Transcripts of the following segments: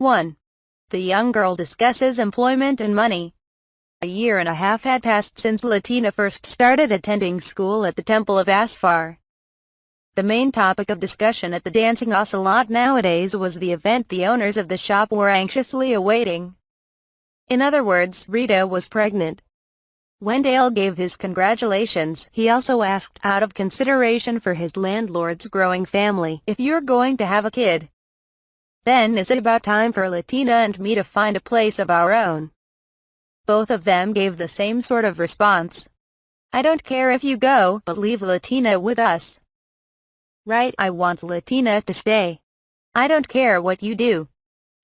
1. The young girl discusses employment and money. A year and a half had passed since Latina first started attending school at the Temple of Asfar. The main topic of discussion at the Dancing Ocelot nowadays was the event the owners of the shop were anxiously awaiting. In other words, Rita was pregnant. When Dale gave his congratulations, he also asked, out of consideration for his landlord's growing family, if you're going to have a kid, then is it about time for Latina and me to find a place of our own? Both of them gave the same sort of response. I don't care if you go, but leave Latina with us. Right, I want Latina to stay. I don't care what you do.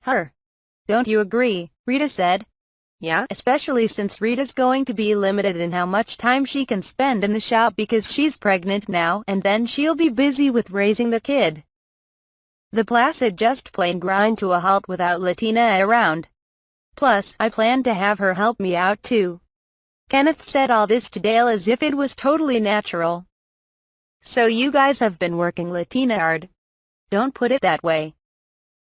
Her. Don't you agree? Rita said. Yeah, especially since Rita's going to be limited in how much time she can spend in the shop because she's pregnant now, and then she'll be busy with raising the kid. The placid just plain grind to a halt without Latina around. Plus, I plan to have her help me out too. Kenneth said all this to Dale as if it was totally natural. So you guys have been working Latina hard. Don't put it that way.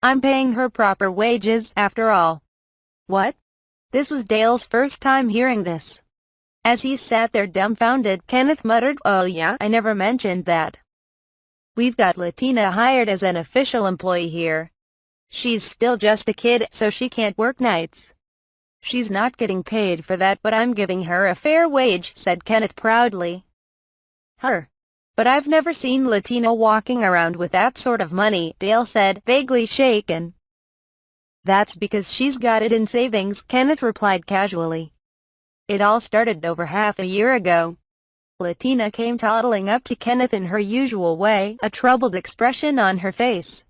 I'm paying her proper wages, after all. What? This was Dale's first time hearing this. As he sat there dumbfounded, Kenneth muttered, "Oh yeah, I never mentioned that. We've got Latina hired as an official employee here. She's still just a kid, so she can't work nights. She's not getting paid for that, but I'm giving her a fair wage," said Kenneth proudly. Her. But I've never seen Latina walking around with that sort of money, Dale said, vaguely shaken. That's because she's got it in savings, Kenneth replied casually. It all started over half a year ago. Latina came toddling up to Kenneth in her usual way, a troubled expression on her face.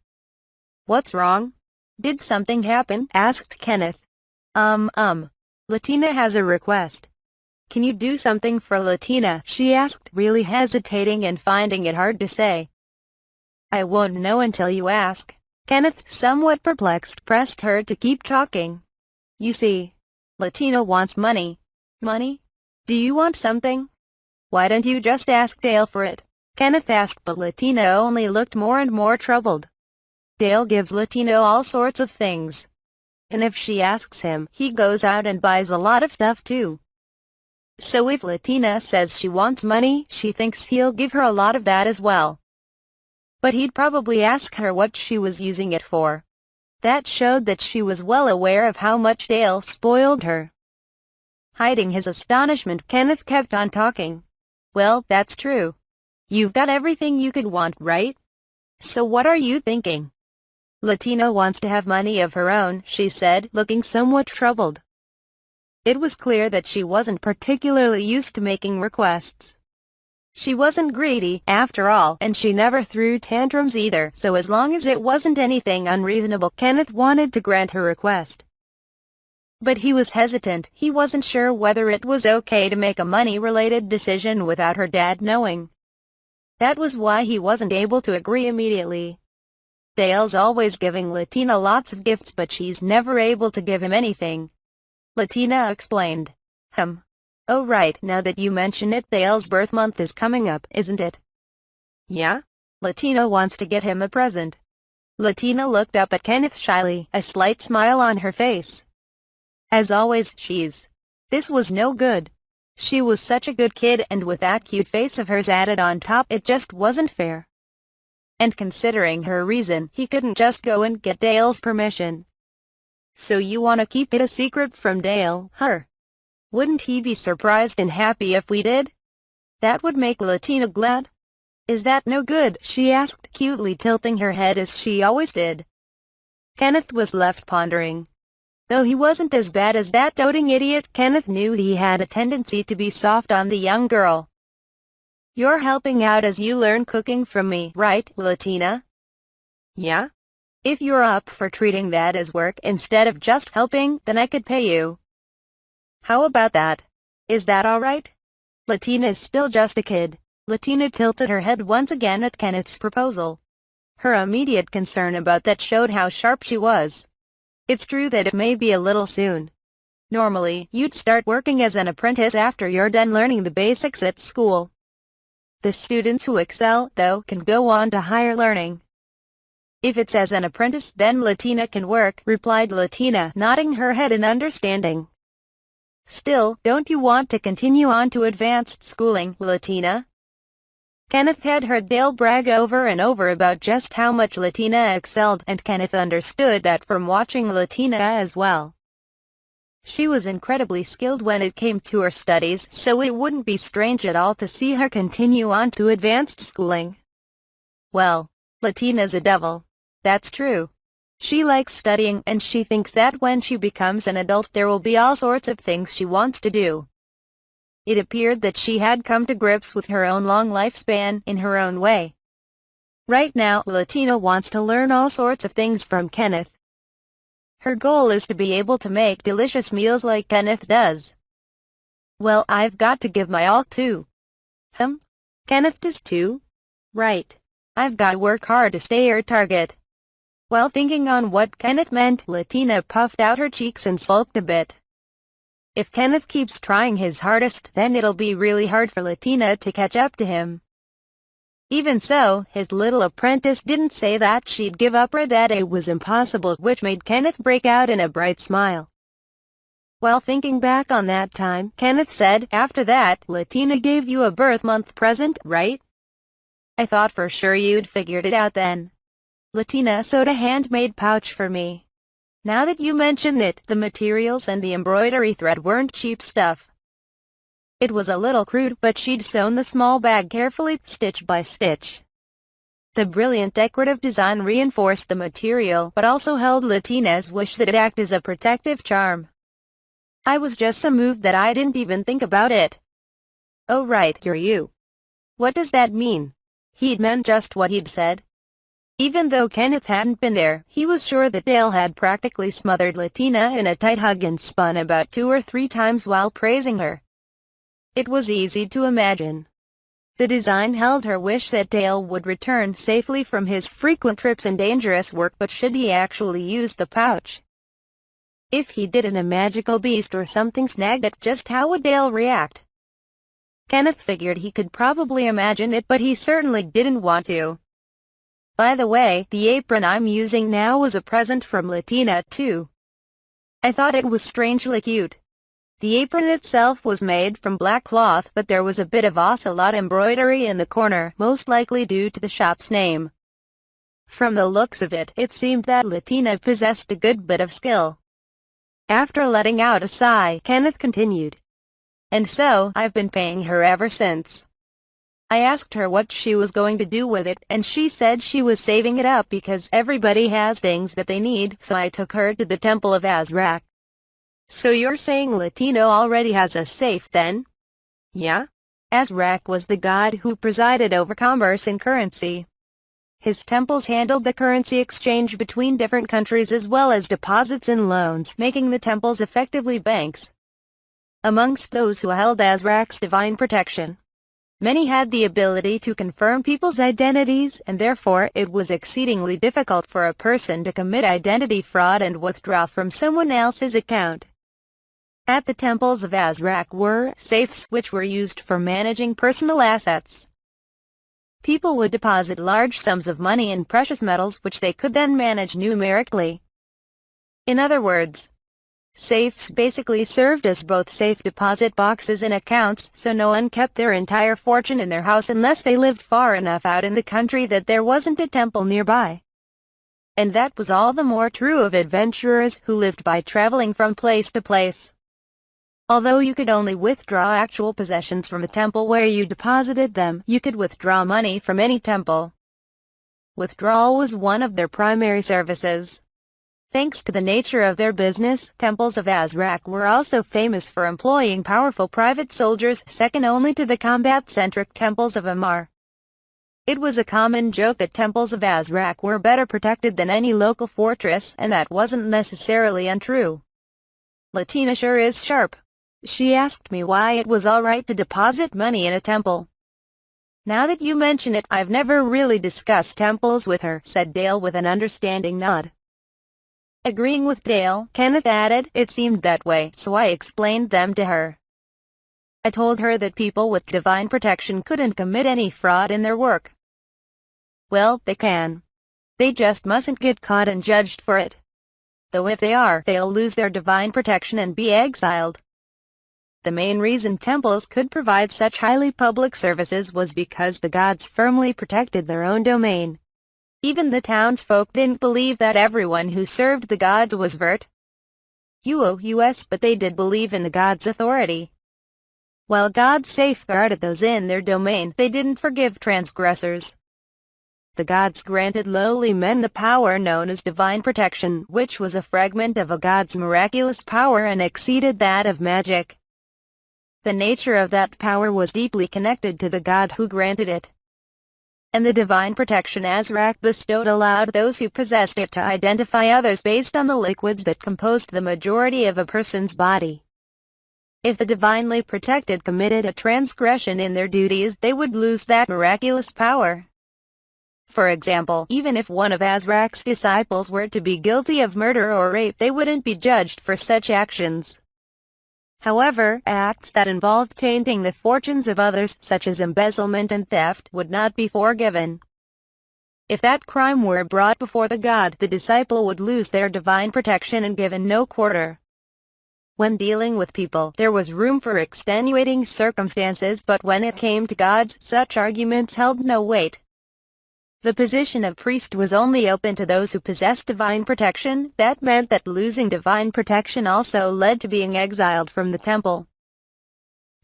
What's wrong? Did something happen? Asked Kenneth. Latina has a request. Can you do something for Latina? She asked, really hesitating and finding it hard to say. I won't know until you ask. Kenneth, somewhat perplexed, pressed her to keep talking. You see, Latina wants money. Money? Do you want something? Why don't you just ask Dale for it? Kenneth asked, but Latina only looked more and more troubled. Dale gives Latina all sorts of things. And if she asks him, he goes out and buys a lot of stuff too. So if Latina says she wants money, she thinks he'll give her a lot of that as well. But he'd probably ask her what she was using it for. That showed that she was well aware of how much Dale spoiled her. Hiding his astonishment, Kenneth kept on talking. Well, that's true. You've got everything you could want, right? So what are you thinking? Latina wants to have money of her own, she said, looking somewhat troubled. It was clear that she wasn't particularly used to making requests. She wasn't greedy, after all, and she never threw tantrums either, so as long as it wasn't anything unreasonable, Kenneth wanted to grant her request. But he was hesitant. He wasn't sure whether it was okay to make a money-related decision without her dad knowing. That was why he wasn't able to agree immediately. Dale's always giving Latina lots of gifts, but she's never able to give him anything. Latina explained. Oh right, now that you mention it, Dale's birth month is coming up, isn't it? Yeah? Latina wants to get him a present. Latina looked up at Kenneth shyly, a slight smile on her face. As always, this was no good. She was such a good kid, and with that cute face of hers added on top, it just wasn't fair. And considering her reason, he couldn't just go and get Dale's permission. So you want to keep it a secret from Dale, her? Wouldn't he be surprised and happy if we did? That would make Latina glad. Is that no good? She asked, cutely tilting her head as she always did. Kenneth was left pondering. Though he wasn't as bad as that doting idiot, Kenneth knew he had a tendency to be soft on the young girl. You're helping out as you learn cooking from me, right, Latina? Yeah? If you're up for treating that as work instead of just helping, then I could pay you. How about that? Is that all right? Latina is still just a kid. Latina tilted her head once again at Kenneth's proposal. Her immediate concern about that showed how sharp she was. It's true that it may be a little soon. Normally, you'd start working as an apprentice after you're done learning the basics at school. The students who excel, though, can go on to higher learning. If it's as an apprentice, then Latina can work, replied Latina, nodding her head in understanding. Still, don't you want to continue on to advanced schooling, Latina? Kenneth had heard Dale brag over and over about just how much Latina excelled, and Kenneth understood that from watching Latina as well. She was incredibly skilled when it came to her studies, so it wouldn't be strange at all to see her continue on to advanced schooling. Well, Latina's a devil. That's true. She likes studying, and she thinks that when she becomes an adult there will be all sorts of things she wants to do. It appeared that she had come to grips with her own long lifespan in her own way. Right now, Latina wants to learn all sorts of things from Kenneth. Her goal is to be able to make delicious meals like Kenneth does. Well, I've got to give my all too. Kenneth does too? Right. I've got to work hard to stay her target. While thinking on what Kenneth meant, Latina puffed out her cheeks and sulked a bit. If Kenneth keeps trying his hardest, then it'll be really hard for Latina to catch up to him. Even so, his little apprentice didn't say that she'd give up or that it was impossible, which made Kenneth break out in a bright smile. While thinking back on that time, Kenneth said, after that, Latina gave you a birth month present, right? I thought for sure you'd figured it out then. Latina sewed a handmade pouch for me. Now that you mention it, the materials and the embroidery thread weren't cheap stuff. It was a little crude, but she'd sewn the small bag carefully, stitch by stitch. The brilliant decorative design reinforced the material, but also held Latina's wish that it act as a protective charm. I was just so moved that I didn't even think about it. Oh right, you're you. What does that mean? He'd meant just what he'd said. Even though Kenneth hadn't been there, he was sure that Dale had practically smothered Latina in a tight hug and spun about 2 or 3 times while praising her. It was easy to imagine. The design held her wish that Dale would return safely from his frequent trips and dangerous work, but should he actually use the pouch? If he did and a magical beast or something snagged it, just how would Dale react? Kenneth figured he could probably imagine it, but he certainly didn't want to. By the way, the apron I'm using now was a present from Latina, too. I thought it was strangely cute. The apron itself was made from black cloth, but there was a bit of ocelot embroidery in the corner, most likely due to the shop's name. From the looks of it, it seemed that Latina possessed a good bit of skill. After letting out a sigh, Kenneth continued. And so, I've been paying her ever since. I asked her what she was going to do with it, and she said she was saving it up because everybody has things that they need, so I took her to the Temple of Azrak. So you're saying Latina already has a safe then? Yeah? Azrak was the god who presided over commerce and currency. His temples handled the currency exchange between different countries as well as deposits and loans, making the temples effectively banks. Amongst those who held Azrak's divine protection, many had the ability to confirm people's identities, and therefore it was exceedingly difficult for a person to commit identity fraud and withdraw from someone else's account. At the temples of Azrak were safes, which were used for managing personal assets. People would deposit large sums of money in precious metals, which they could then manage numerically. In other words, safes basically served as both safe deposit boxes and accounts, so no one kept their entire fortune in their house unless they lived far enough out in the country that there wasn't a temple nearby. And that was all the more true of adventurers who lived by traveling from place to place. Although you could only withdraw actual possessions from the temple where you deposited them, you could withdraw money from any temple. Withdrawal was one of their primary services. Thanks to the nature of their business, temples of Azrak were also famous for employing powerful private soldiers, second only to the combat-centric temples of Amar. It was a common joke that temples of Azrak were better protected than any local fortress, and that wasn't necessarily untrue. Latina sure is sharp. She asked me why it was alright to deposit money in a temple. Now that you mention it, I've never really discussed temples with her, said Dale with an understanding nod. Agreeing with Dale, Kenneth added, it seemed that way, so I explained them to her. I told her that people with divine protection couldn't commit any fraud in their work. Well, they can. They just mustn't get caught and judged for it. Though if they are, they'll lose their divine protection and be exiled. The main reason temples could provide such highly public services was because the gods firmly protected their own domain. Even the townsfolk didn't believe that everyone who served the gods was virtuous, but they did believe in the gods' authority. While gods safeguarded those in their domain, they didn't forgive transgressors. The gods granted lowly men the power known as divine protection, which was a fragment of a god's miraculous power and exceeded that of magic. The nature of that power was deeply connected to the god who granted it. And the divine protection Azrak bestowed allowed those who possessed it to identify others based on the liquids that composed the majority of a person's body. If the divinely protected committed a transgression in their duties, they would lose that miraculous power. For example, even if one of Azrak's disciples were to be guilty of murder or rape, they wouldn't be judged for such actions. However, acts that involved tainting the fortunes of others, such as embezzlement and theft, would not be forgiven. If that crime were brought before the god, the disciple would lose their divine protection and given no quarter. When dealing with people, there was room for extenuating circumstances, but when it came to gods, such arguments held no weight. The position of priest was only open to those who possessed divine protection. That meant that losing divine protection also led to being exiled from the temple.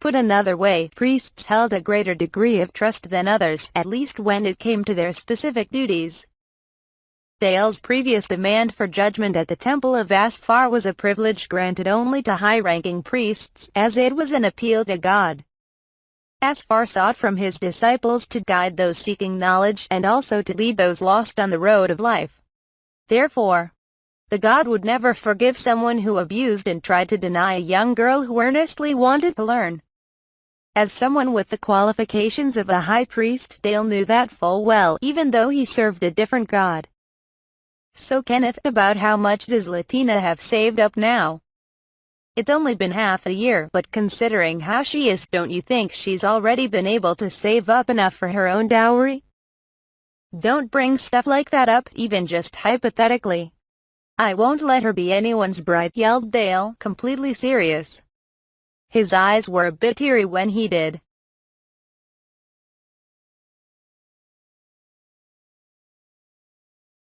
Put another way, priests held a greater degree of trust than others, at least when it came to their specific duties. Dale's previous demand for judgment at the Temple of Asfar was a privilege granted only to high-ranking priests, as it was an appeal to God. Asfar sought from his disciples to guide those seeking knowledge and also to lead those lost on the road of life. Therefore, the god would never forgive someone who abused and tried to deny a young girl who earnestly wanted to learn. As someone with the qualifications of a high priest, Dale knew that full well, even though he served a different god. So Kenneth, about how much does Latina have saved up now? It's only been half a year, but considering how she is, don't you think she's already been able to save up enough for her own dowry? Don't bring stuff like that up, even just hypothetically. I won't let her be anyone's bride, yelled Dale, completely serious. His eyes were a bit teary when he did.